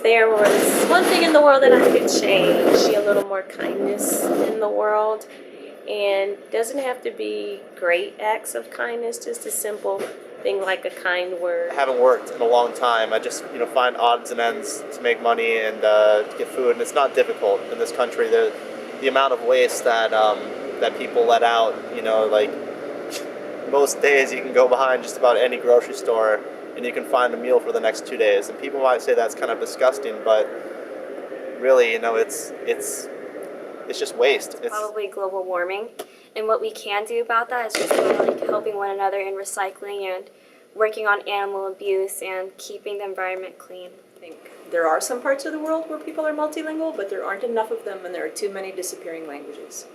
there was one thing in the world that I could change, see a little more kindness in the world. And it doesn't have to be great acts of kindness, just a simple thing like a kind word. I haven't worked in a long time. I just find odds and ends to make money and to get food, and it's not difficult in this country. The amount of waste that that people let out, like most days you can go behind just about any grocery store and you can find a meal for the next 2 days. And people might say that's kind of disgusting, but really, it's just waste. It's probably global warming, and what we can do about that is just kind of like helping one another in recycling and working on animal abuse and keeping the environment clean. I think there are some parts of the world where people are multilingual, but there aren't enough of them, and there are too many disappearing languages.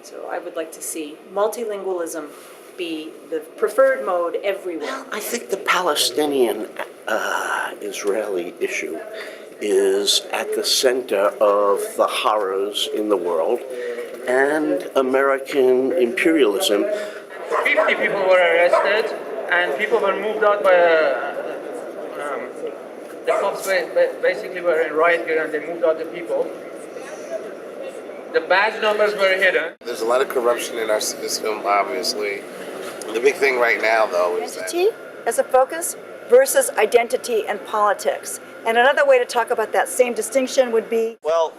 So I would like to see multilingualism be the preferred mode everywhere. Well, I think the Palestinian-Israeli issue is at the center of the horrors in the world and American imperialism. 50 people were arrested and people were moved out by the cops basically were in riot gear and they moved out the people. The badge numbers were hidden. There's a lot of corruption in our system, obviously. The big thing right now, though, is identity as a focus versus identity and politics. And another way to talk about that same distinction would be... Well,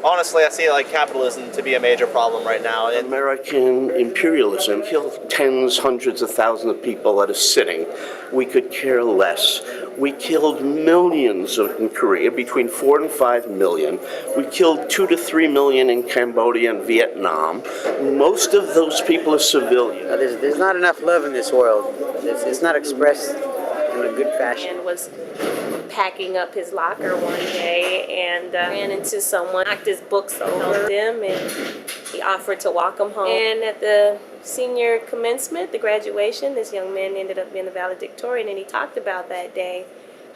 honestly, I see capitalism to be a major problem right now. American imperialism killed tens, hundreds of thousands of people at a sitting. We could care less. We killed millions in Korea, between 4 and 5 million. We killed 2 to 3 million in Cambodia and Vietnam. Most of those people are civilian. There's not enough love in this world. It's not expressed in a good fashion. And was packing up his locker one day and ran into someone, knocked his books over him, and he offered to walk him home. And at the senior commencement, the graduation, this young man ended up being the valedictorian, and he talked about that day,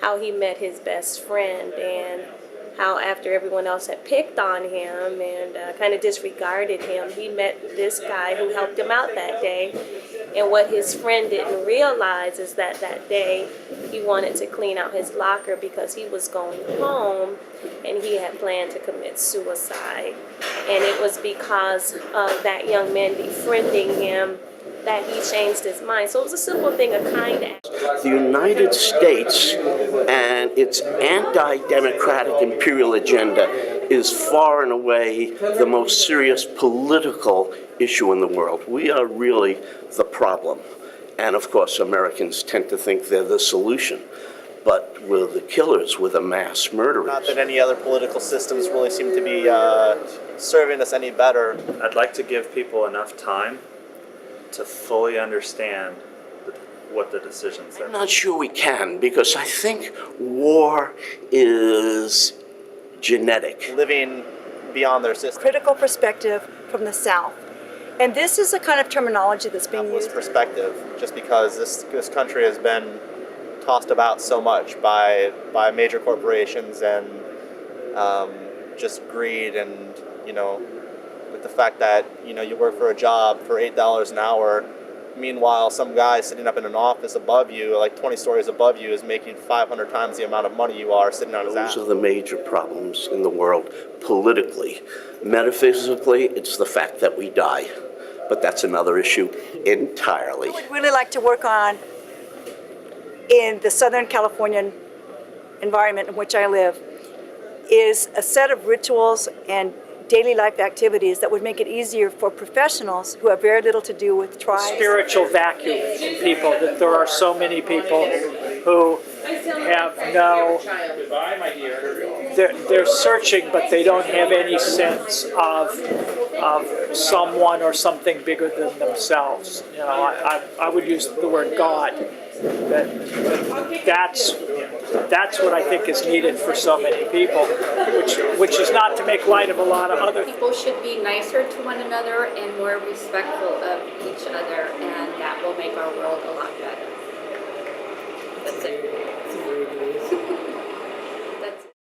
how he met his best friend and how after everyone else had picked on him and kind of disregarded him, he met this guy who helped him out that day. And what his friend didn't realize is that that day he wanted to clean out his locker because he was going home and he had planned to commit suicide. And it was because of that young man befriending him that he changed his mind. So it was a simple thing, a kind act. The United States and its anti-democratic imperial agenda is far and away the most serious political issue in the world. We are really the problem. And of course, Americans tend to think they're the solution. But we're the killers, we're the mass murderers. Not that any other political systems really seem to be serving us any better. I'd like to give people enough time to fully understand what the decisions are. I'm not sure we can, because I think war is genetic. Living beyond their system. Critical perspective from the South. And this is a kind of terminology that's being used. Perspective, just because this country has been tossed about so much by major corporations and just greed and, with the fact that, you work for a job for $8 an hour. Meanwhile, some guy sitting up in an office above you, like 20 stories above you, is making 500 times the amount of money you are sitting on his ass. Those are the major problems in the world politically. Metaphysically, it's the fact that we die. But that's another issue entirely. What I would really like to work on in the Southern Californian environment in which I live is a set of rituals and daily life activities that would make it easier for professionals who have very little to do with tribes. Spiritual vacuum in people, that there are so many people who have they're searching, but they don't have any sense of someone or something bigger than themselves. I would use the word God. That's what I think is needed for so many people, which is not to make light of a lot of other things. People should be nicer to one another and more respectful of each other, and that will make our world a lot better. That's it.